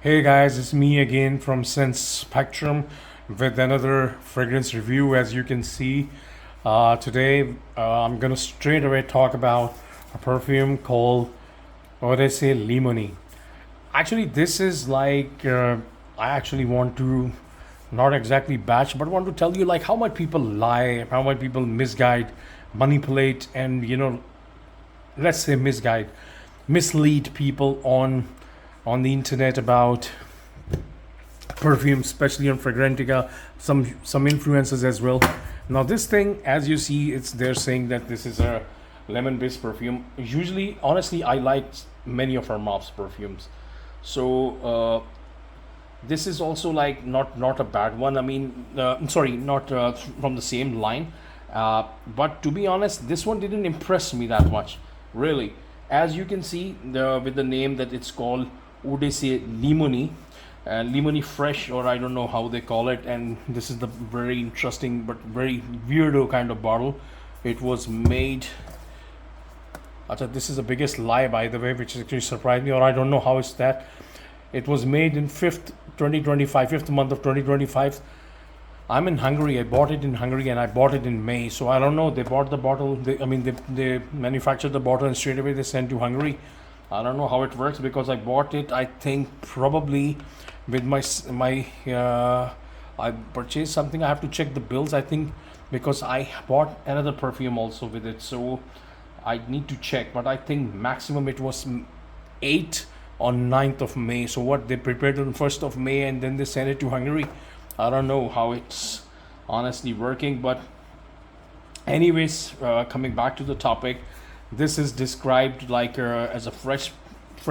Hey guys, it's me again from Sense Spectrum with another fragrance review. As you can see, today I'm gonna straight away talk about a perfume called Odyssey Limoni. Actually, this is like I actually want to not exactly batch, but want to tell you like how much people lie, how much people misguide, manipulate, and let's say misguide, mislead people on the internet about perfume, especially on Fragrantica, some influencers as well. Now this thing, as you see, it's they're saying that this is a lemon-based perfume. Usually, honestly, I like many of Armaf's perfumes, so this is also like not a bad one. I mean, sorry, not from the same line, but to be honest, this one didn't impress me that much, really. As you can see, with the name that it's called Odyssey Limoni, Limoni Fresh, or I don't know how they call it. And this is the very interesting but very weirdo kind of bottle. It was made. Acha, this is the biggest lie, by the way, which actually surprised me, or I don't know how it's that. It was made in 5th 2025, 5th month of 2025. I'm in Hungary. I bought it in Hungary and I bought it in May. So I don't know. They bought the bottle. They manufactured the bottle and straight away they sent to Hungary. I don't know how it works because I bought it. I think probably with I purchased something. I have to check the bills. I think because I bought another perfume also with it. So I need to check. But I think maximum it was 8 on 9th of May. So what they prepared on 1st of May and then they sent it to Hungary. I don't know how it's honestly working, but anyways, coming back to the topic, this is described like as a fresh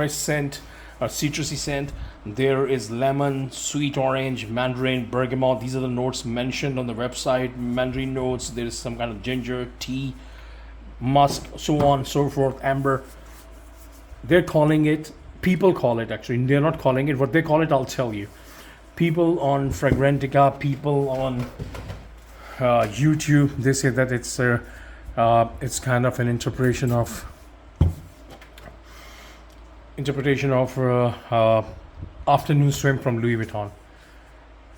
scent, a citrusy scent. There is lemon, sweet orange, mandarin, bergamot. These are the notes mentioned on the website. Mandarin notes. There is some kind of ginger, tea, musk, so on, so forth, amber. They're calling it. People call it actually. They're not calling it. What they call it, I'll tell you. People on Fragrantica, people on YouTube, they say that it's kind of an interpretation of afternoon swim from Louis Vuitton.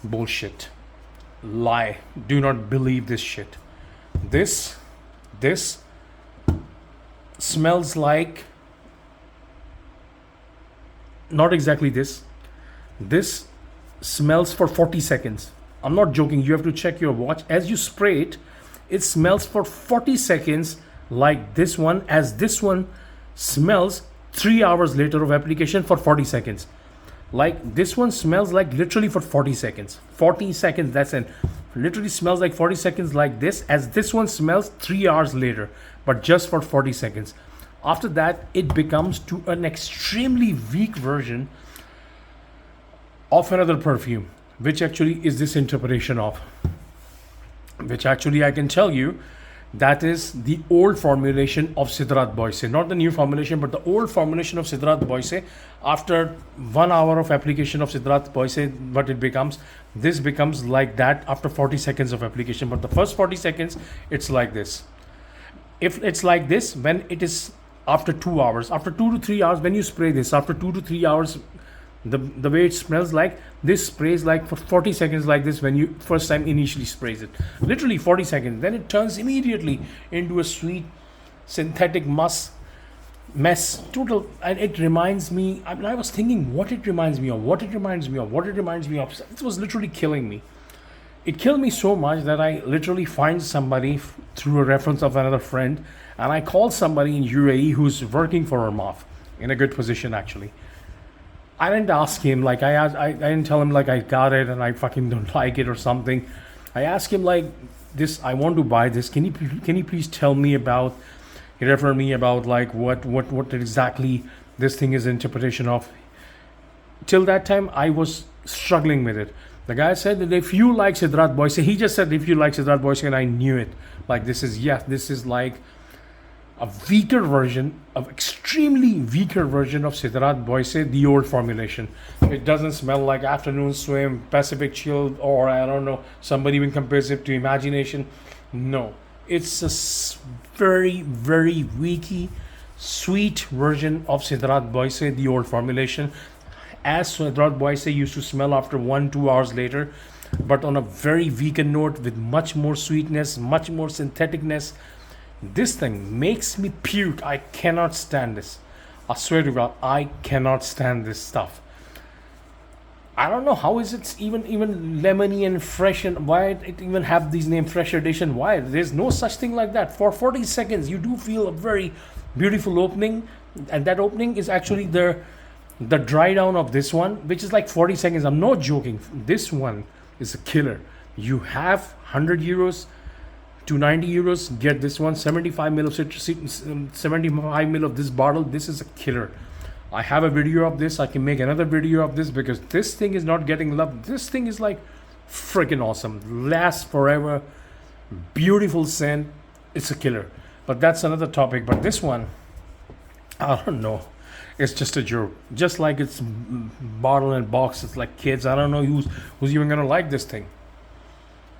Bullshit, lie. Do not believe this shit. This smells like not exactly this. This smells for 40 seconds. I'm not joking. You have to check your watch. As you spray it, it smells for 40 seconds like this one, as this one smells 3 hours later of application for 40 seconds. Like this one smells like literally for 40 seconds. 40 seconds, that's it. Literally smells like 40 seconds like this, as this one smells 3 hours later, but just for 40 seconds. After that, it becomes to an extremely weak version of another perfume, which actually is this interpretation of, which actually I can tell you that is the old formulation of Sidrat Boise, not the new formulation, but the old formulation of Sidrat Boise. After 1 hour of application of Sidrat Boise, what it becomes, this becomes like that after 40 seconds of application. But the first 40 seconds, it's like this. If it's like this, when it is after 2 hours, after 2 to 3 hours, when you spray this, after 2 to 3 hours, the way it smells like this sprays like for 40 seconds like this when you first time initially sprays it, literally 40 seconds, then it turns immediately into a sweet synthetic mess total. And it reminds me, I mean, I was thinking what it reminds me of, it was literally killing me. It killed me so much that I literally find somebody through a reference of another friend, and I call somebody in UAE who's working for Armaf in a good position actually. I didn't ask him like I didn't tell him like I got it and I fucking don't like it or something. I asked him like this. I want to buy this. Can you please tell me about, refer me about like what exactly this thing is interpretation of. Till that time, I was struggling with it. The guy said that if you like Sidrat Boise, he just said if you like Sidrat Boise, and I knew it. Like this is like a weaker version of extremely weaker version of Sidrat Boise, the old formulation. It doesn't smell like afternoon swim, Pacific chill, or I don't know, somebody even compares it to imagination. No, it's a very, very weaky, sweet version of Sidrat Boise, the old formulation. as Sidrat Boise used to smell after 1-2 hours later, but on a very vegan note with much more sweetness, much more syntheticness. This thing makes me puke. I cannot stand this. I swear to God, I cannot stand this stuff. I don't know how is it even lemony and fresh, and why it even have these name fresh edition. Why there's no such thing like that. For 40 seconds you do feel a very beautiful opening, and that opening is actually the dry down of this one, which is like 40 seconds. I'm not joking. This one is a killer. You have 100 euros to 90 euros, get this one. 75 ml of citrus, 75 ml of this bottle. This is a killer. I have a video of this. I can make another video of this because this thing is not getting love. This thing is like freaking awesome. Lasts forever. Beautiful scent. It's a killer. But that's another topic. But this one, I don't know. It's just a joke. Just like it's bottle and box. It's like kids. I don't know who's even gonna like this thing.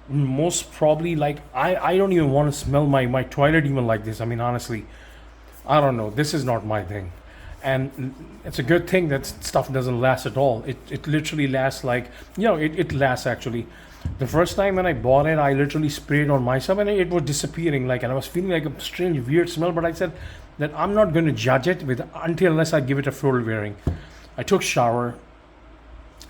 Most probably, like I don't even want to smell my toilet even like this. I mean, honestly, I don't know. This is not my thing. And it's a good thing that stuff doesn't last at all. It literally lasts like, it lasts actually. The first time when I bought it, I literally sprayed on myself and it was disappearing, like, and I was feeling like a strange weird smell, but I said that I'm not going to judge it with unless I give it a full wearing. I took shower,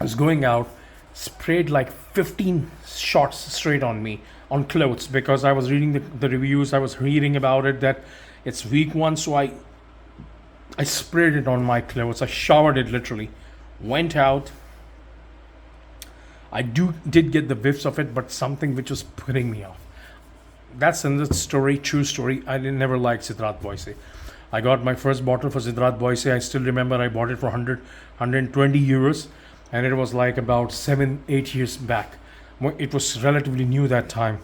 I was going out, sprayed like 15 shots straight on me on clothes because I was reading the reviews. I was reading about it that it's week one, so I sprayed it on my clothes. I showered it literally, went out. I did get the whiffs of it, but something which was putting me off. That's another story, true story. I never liked Sidrat Boise. I got my first bottle for Sidrat Boise. I still remember I bought it for 120 euros, and it was like about 7-8 years back. It was relatively new that time.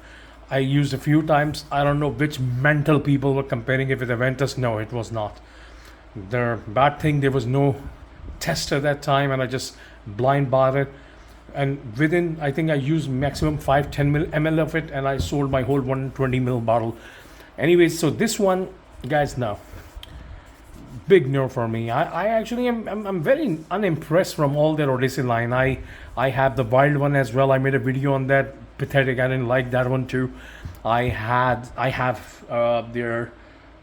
I used a few times. I don't know which mental people were comparing it with Aventus. No, it was not. The bad thing, there was no test at that time, and I just blind bought it. And within, I think I used maximum 5-10 ml of it, and I sold my whole 120 ml bottle. Anyways, so this one, guys, now big no for me. I actually I'm very unimpressed from all their Odyssey line. I have the wild one as well. I made a video on that. Pathetic. I didn't like that one too. I have their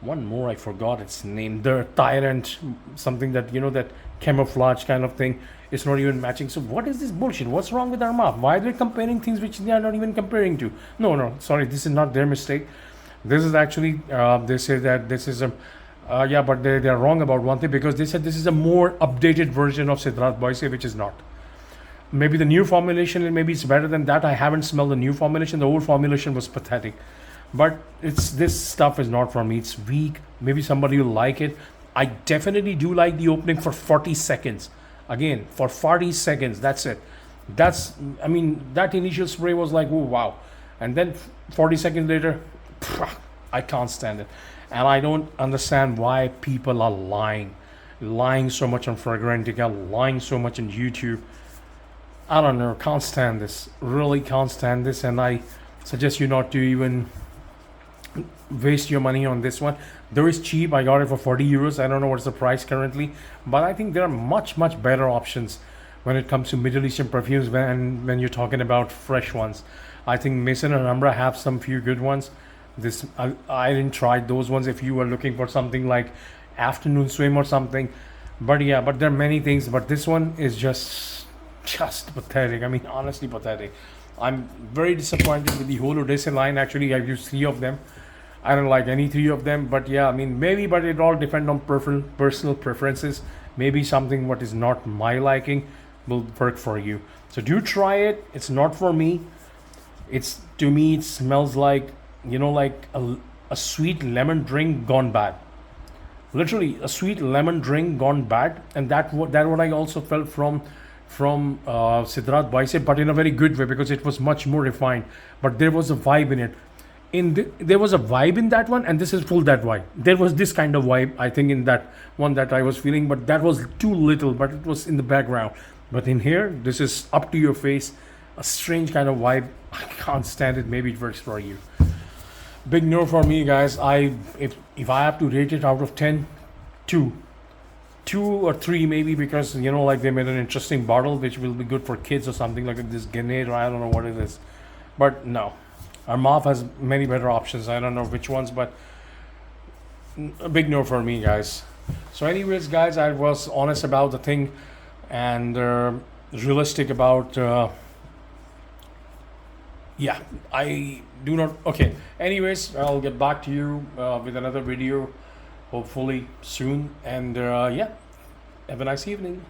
one more, I forgot its name, the Tyrant, something that, that camouflage kind of thing. It's not even matching. So what is this bullshit? What's wrong with Armaf? Why are they comparing things which they are not even comparing to? No, sorry, this is not their mistake. This is actually, they say that this is but they are wrong about one thing, because they said this is a more updated version of Sidrat Boise, which is not. Maybe the new formulation, maybe it's better than that. I haven't smelled the new formulation. The old formulation was pathetic. But this stuff is not for me. It's weak. Maybe somebody will like it. I definitely do like the opening for 40 seconds. Again, for 40 seconds, that's it. That initial spray was like, oh, wow. And then 40 seconds later, I can't stand it. And I don't understand why people are lying so much on Fragrantica, lying so much on YouTube. I don't know, can't stand this. Really can't stand this. And I suggest you not to even waste your money on this one. Though it's cheap, I got it for 40 euros. I don't know what's the price currently, but I think there are much better options when it comes to Middle Eastern perfumes when you're talking about fresh ones. I think Mason and Umbra have some few good ones. I didn't try those ones if you were looking for something like afternoon swim or something. But yeah, but there are many things, but this one is just pathetic. I mean, honestly pathetic. I'm very disappointed with the whole Odyssey line. Actually, I've used 3 of them. I don't like any 3 of them, but yeah, I mean, maybe, but it all depends on personal preferences. Maybe something what is not my liking will work for you. So do try it. It's not for me. To me, it smells like, like a sweet lemon drink gone bad. Literally, a sweet lemon drink gone bad. And that what I also felt from Sidrat Boise, but in a very good way, because it was much more refined. But there was a vibe in it. There was a vibe in that one, and this is full that vibe. There was this kind of vibe, I think, in that one that I was feeling, but that was too little, but it was in the background. But in here, this is up to your face, a strange kind of vibe. I can't stand it. Maybe it works for you. Big no for me, guys. If I have to rate it out of 10, 2. 2 or 3 maybe, because like they made an interesting bottle which will be good for kids or something like this Grenade, or I don't know what it is. But no, Armaf has many better options. I don't know which ones, but a big no for me, guys. So anyways, guys, I was honest about the thing, and realistic about yeah, I do not. Okay, anyways, I'll get back to you with another video hopefully soon, and yeah, have a nice evening.